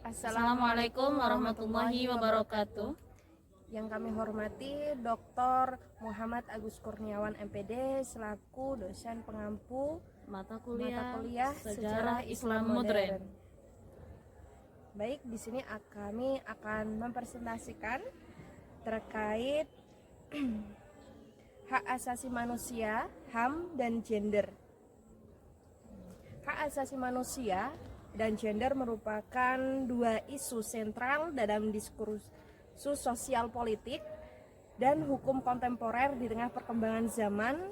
Assalamualaikum warahmatullahi wabarakatuh. Yang kami hormati Dr. Muhammad Agus Kurniawan MPD selaku dosen pengampu Mata kuliah Sejarah Islam Modern. Baik, di sini kami akan mempresentasikan terkait hak asasi manusia, HAM dan gender. Hak asasi manusia dan gender merupakan dua isu sentral dalam diskursus sosial politik dan hukum kontemporer di tengah perkembangan zaman.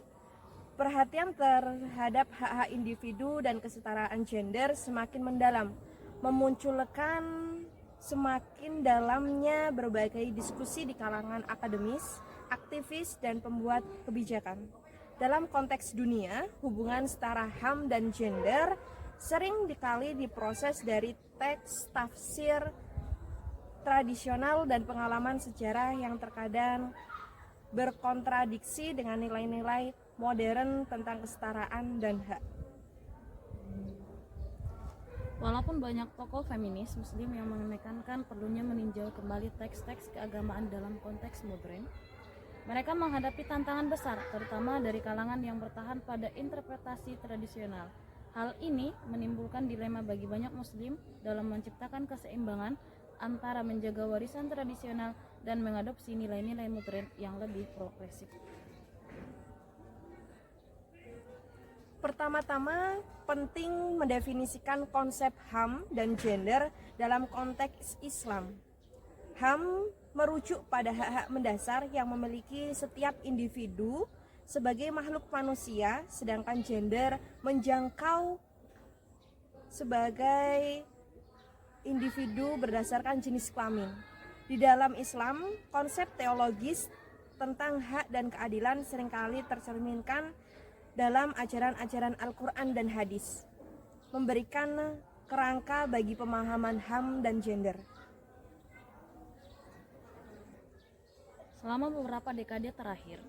Perhatian terhadap hak-hak individu dan kesetaraan gender semakin mendalam, memunculkan semakin dalamnya berbagai diskusi di kalangan akademis, aktivis, dan pembuat kebijakan. Dalam konteks dunia, hubungan setara HAM dan gender sering dikali diproses dari teks tafsir tradisional dan pengalaman sejarah yang terkadang berkontradiksi dengan nilai-nilai modern tentang kesetaraan dan hak. Walaupun banyak tokoh feminis muslim yang menekankan perlunya meninjau kembali teks-teks keagamaan dalam konteks modern, mereka menghadapi tantangan besar, terutama dari kalangan yang bertahan pada interpretasi tradisional. Hal ini menimbulkan dilema bagi banyak muslim dalam menciptakan keseimbangan antara menjaga warisan tradisional dan mengadopsi nilai-nilai modern yang lebih progresif. Pertama-tama, penting mendefinisikan konsep HAM dan gender dalam konteks Islam. HAM merujuk pada hak-hak mendasar yang memiliki setiap individu sebagai makhluk manusia, sedangkan gender menjangkau sebagai individu berdasarkan jenis kelamin. Di dalam Islam, konsep teologis tentang hak dan keadilan seringkali tercerminkan dalam ajaran-ajaran Al-Quran dan hadis, memberikan kerangka bagi pemahaman HAM dan gender. Selama beberapa dekade terakhir,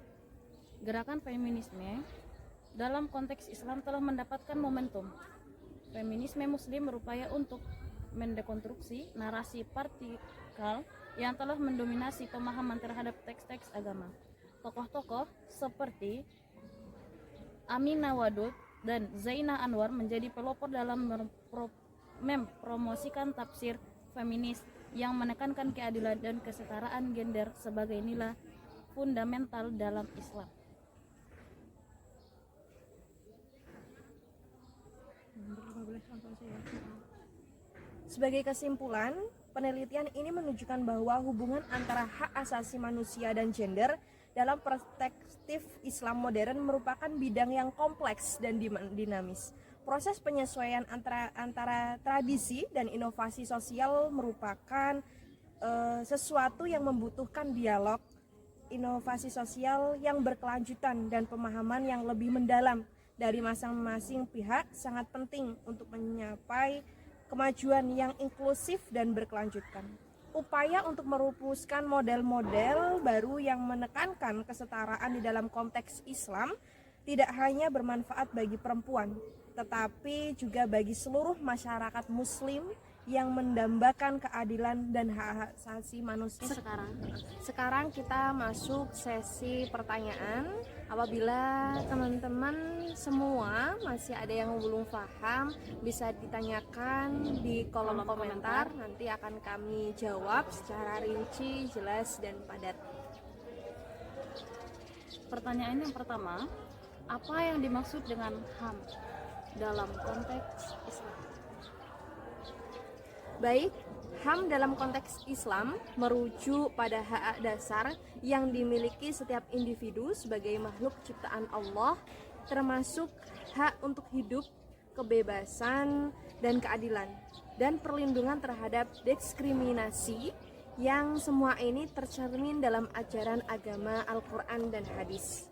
gerakan feminisme dalam konteks Islam telah mendapatkan momentum. Feminisme muslim berupaya untuk mendekonstruksi narasi patriarkal yang telah mendominasi pemahaman terhadap teks-teks agama. Tokoh-tokoh seperti Aminah Wadud dan Zainah Anwar menjadi pelopor dalam mempromosikan tafsir feminis yang menekankan keadilan dan kesetaraan gender sebagai nilai fundamental dalam Islam. Sebagai kesimpulan, penelitian ini menunjukkan bahwa hubungan antara hak asasi manusia dan gender dalam perspektif Islam modern merupakan bidang yang kompleks dan dinamis. Proses penyesuaian antara tradisi dan inovasi sosial merupakan sesuatu yang membutuhkan dialog, inovasi sosial yang berkelanjutan, dan pemahaman yang lebih mendalam dari masing-masing pihak sangat penting untuk mencapai kemajuan yang inklusif dan berkelanjutan. Upaya untuk merumuskan model-model baru yang menekankan kesetaraan di dalam konteks Islam tidak hanya bermanfaat bagi perempuan, tetapi juga bagi seluruh masyarakat muslim yang mendambakan keadilan dan hak asasi manusia. Sekarang kita masuk sesi pertanyaan. Apabila teman-teman semua masih ada yang belum paham, bisa ditanyakan di kolom komentar. Nanti akan kami jawab secara rinci, jelas, dan padat. Pertanyaan yang pertama, apa yang dimaksud dengan HAM dalam konteks Islam? Baik, HAM dalam konteks Islam merujuk pada hak dasar yang dimiliki setiap individu sebagai makhluk ciptaan Allah, termasuk hak untuk hidup, kebebasan, dan keadilan, dan perlindungan terhadap diskriminasi, yang semua ini tercermin dalam ajaran agama Al-Quran dan hadis.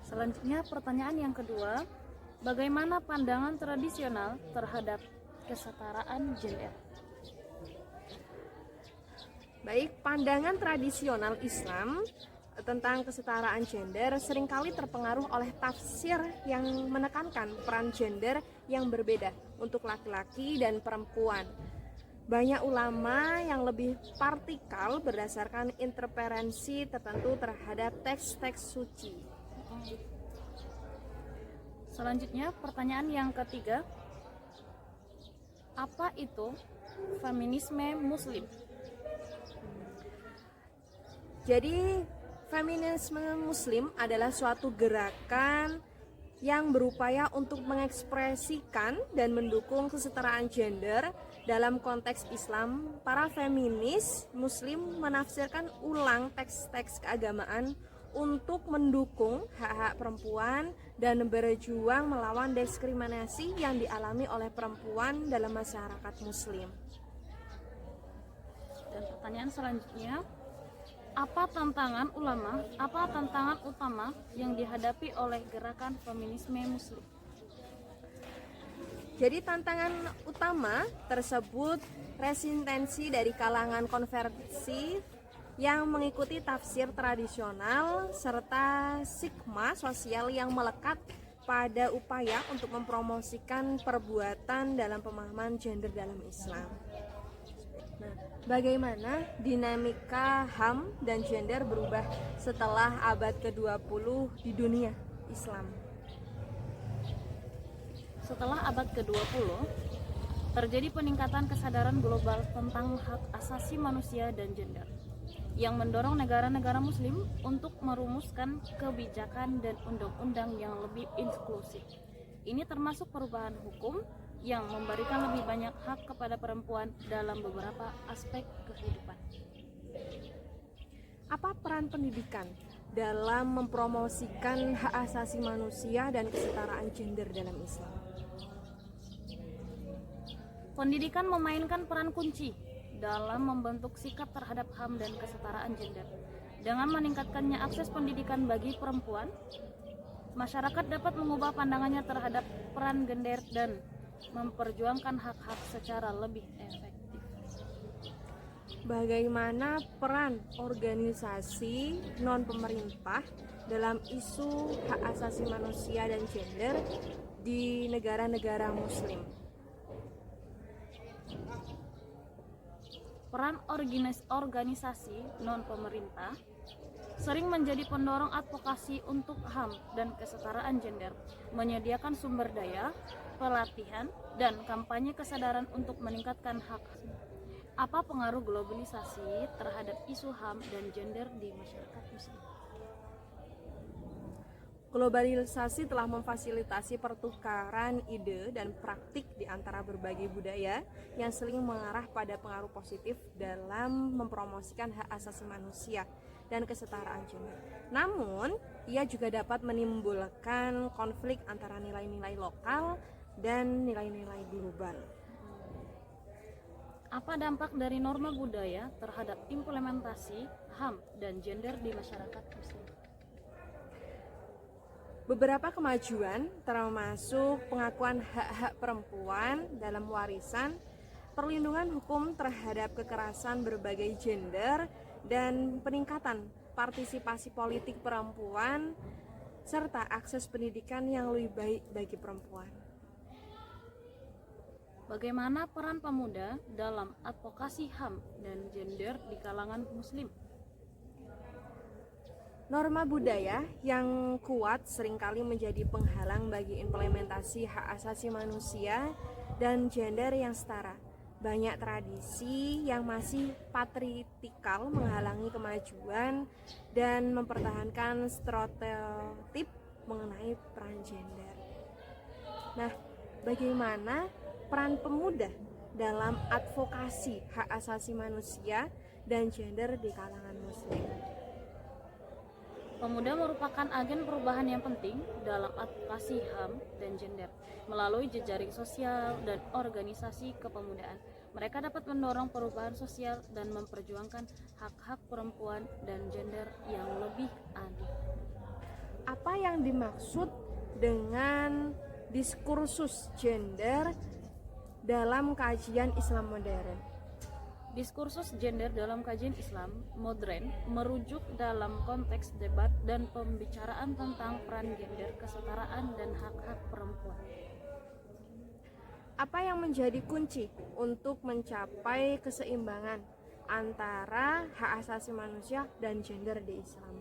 Selanjutnya pertanyaan yang kedua, bagaimana pandangan tradisional terhadap kesetaraan gender? Baik, pandangan tradisional Islam tentang kesetaraan gender seringkali terpengaruh oleh tafsir yang menekankan peran gender yang berbeda untuk laki-laki dan perempuan. Banyak ulama yang lebih partikal berdasarkan interferensi tertentu terhadap teks-teks suci. Selanjutnya, pertanyaan yang ketiga, apa itu feminisme muslim? Jadi, feminisme muslim adalah suatu gerakan yang berupaya untuk mengekspresikan dan mendukung kesetaraan gender dalam konteks Islam. Para feminis muslim menafsirkan ulang teks-teks keagamaan untuk mendukung hak-hak perempuan dan berjuang melawan diskriminasi yang dialami oleh perempuan dalam masyarakat muslim. Dan pertanyaan selanjutnya, apa tantangan utama yang dihadapi oleh gerakan feminisme muslim? Jadi tantangan utama tersebut resistensi dari kalangan konversi yang mengikuti tafsir tradisional serta stigma sosial yang melekat pada upaya untuk mempromosikan perbuatan dalam pemahaman gender dalam Islam. Nah, bagaimana dinamika HAM dan gender berubah setelah abad ke-20 di dunia Islam? Setelah abad ke-20, terjadi peningkatan kesadaran global tentang hak asasi manusia dan gender yang mendorong negara-negara muslim untuk merumuskan kebijakan dan undang-undang yang lebih inklusif. Ini termasuk perubahan hukum yang memberikan lebih banyak hak kepada perempuan dalam beberapa aspek kehidupan. Apa peran pendidikan dalam mempromosikan hak asasi manusia dan kesetaraan gender dalam Islam? Pendidikan memainkan peran kunci dalam membentuk sikap terhadap HAM dan kesetaraan gender. Dengan meningkatkannya akses pendidikan bagi perempuan, masyarakat dapat mengubah pandangannya terhadap peran gender dan memperjuangkan hak-hak secara lebih efektif. Bagaimana peran organisasi non-pemerintah dalam isu hak asasi manusia dan gender di negara-negara muslim? Peran organisasi non-pemerintah sering menjadi pendorong advokasi untuk HAM dan kesetaraan gender, menyediakan sumber daya, pelatihan, dan kampanye kesadaran untuk meningkatkan hak. Apa pengaruh globalisasi terhadap isu HAM dan gender di masyarakat muslim? Globalisasi telah memfasilitasi pertukaran ide dan praktik di antara berbagai budaya yang sering mengarah pada pengaruh positif dalam mempromosikan hak asasi manusia dan kesetaraan gender. Namun, ia juga dapat menimbulkan konflik antara nilai-nilai lokal dan nilai-nilai global. Apa dampak dari norma budaya terhadap implementasi HAM dan gender di masyarakat muslim? Beberapa kemajuan termasuk pengakuan hak-hak perempuan dalam warisan, perlindungan hukum terhadap kekerasan berbagai gender, dan peningkatan partisipasi politik perempuan serta akses pendidikan yang lebih baik bagi perempuan. Bagaimana peran pemuda dalam advokasi HAM dan gender di kalangan muslim? Norma budaya yang kuat seringkali menjadi penghalang bagi implementasi hak asasi manusia dan gender yang setara. Banyak tradisi yang masih patriarkal menghalangi kemajuan dan mempertahankan stereotip mengenai peran gender. Nah, bagaimana peran pemuda dalam advokasi hak asasi manusia dan gender di kalangan muslim? Pemuda merupakan agen perubahan yang penting dalam advokasi HAM dan gender. Melalui jejaring sosial dan organisasi kepemudaan, mereka dapat mendorong perubahan sosial dan memperjuangkan hak-hak perempuan dan gender yang lebih adil. Apa yang dimaksud dengan diskursus gender dalam kajian Islam modern? Diskursus gender dalam kajian Islam modern merujuk dalam konteks debat dan pembicaraan tentang peran gender, kesetaraan, dan hak-hak perempuan. Apa yang menjadi kunci untuk mencapai keseimbangan antara hak asasi manusia dan gender di Islam?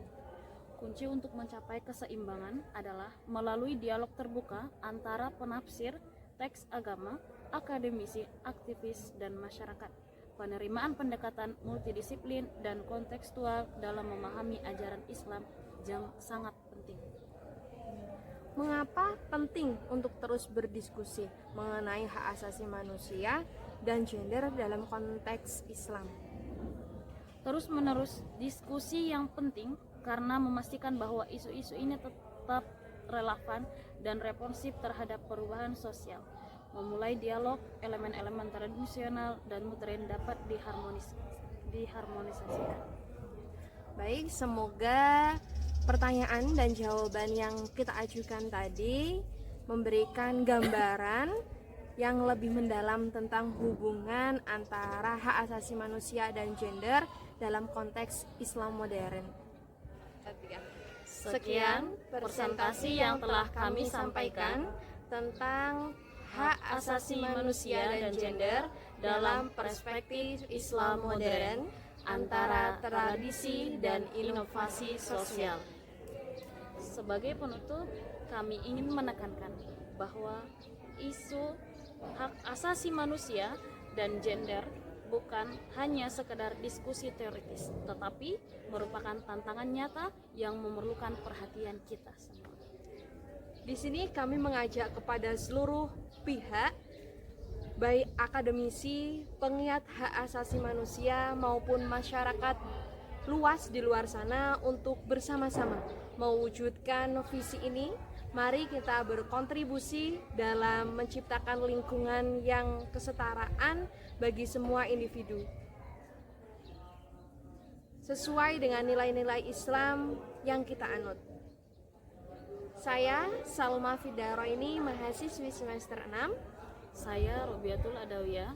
Kunci untuk mencapai keseimbangan adalah melalui dialog terbuka antara penafsir teks agama, akademisi, aktivis, dan masyarakat. Penerimaan pendekatan multidisiplin dan kontekstual dalam memahami ajaran Islam yang sangat penting. Mengapa penting untuk terus berdiskusi mengenai hak asasi manusia dan gender dalam konteks Islam? Terus-menerus diskusi yang penting karena memastikan bahwa isu-isu ini tetap relevan dan responsif terhadap perubahan sosial. Memulai dialog, elemen-elemen tradisional dan modern dapat diharmonisasikan. Baik, semoga pertanyaan dan jawaban yang kita ajukan tadi memberikan gambaran yang lebih mendalam tentang hubungan antara hak asasi manusia dan gender dalam konteks Islam modern. Sekian presentasi yang telah kami sampaikan tentang hak asasi manusia dan gender dalam perspektif Islam modern antara tradisi dan inovasi sosial. Sebagai penutup, kami ingin menekankan bahwa isu hak asasi manusia dan gender bukan hanya sekedar diskusi teoritis, tetapi merupakan tantangan nyata yang memerlukan perhatian kita semua. Di sini kami mengajak kepada seluruh pihak, baik akademisi, penggiat hak asasi manusia maupun masyarakat luas di luar sana untuk bersama-sama mewujudkan visi ini. Mari kita berkontribusi dalam menciptakan lingkungan yang kesetaraan bagi semua individu sesuai dengan nilai-nilai Islam yang kita anut. Saya Salma Fidaroini, mahasiswi semester 6. Saya Robiatul Adawiyah,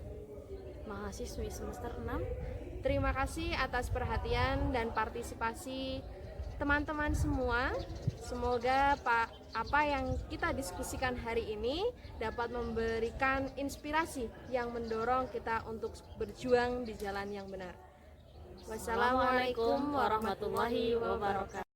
mahasiswi semester 6. Terima kasih atas perhatian dan partisipasi teman-teman semua. Semoga apa yang kita diskusikan hari ini dapat memberikan inspirasi yang mendorong kita untuk berjuang di jalan yang benar. Wassalamualaikum warahmatullahi wabarakatuh.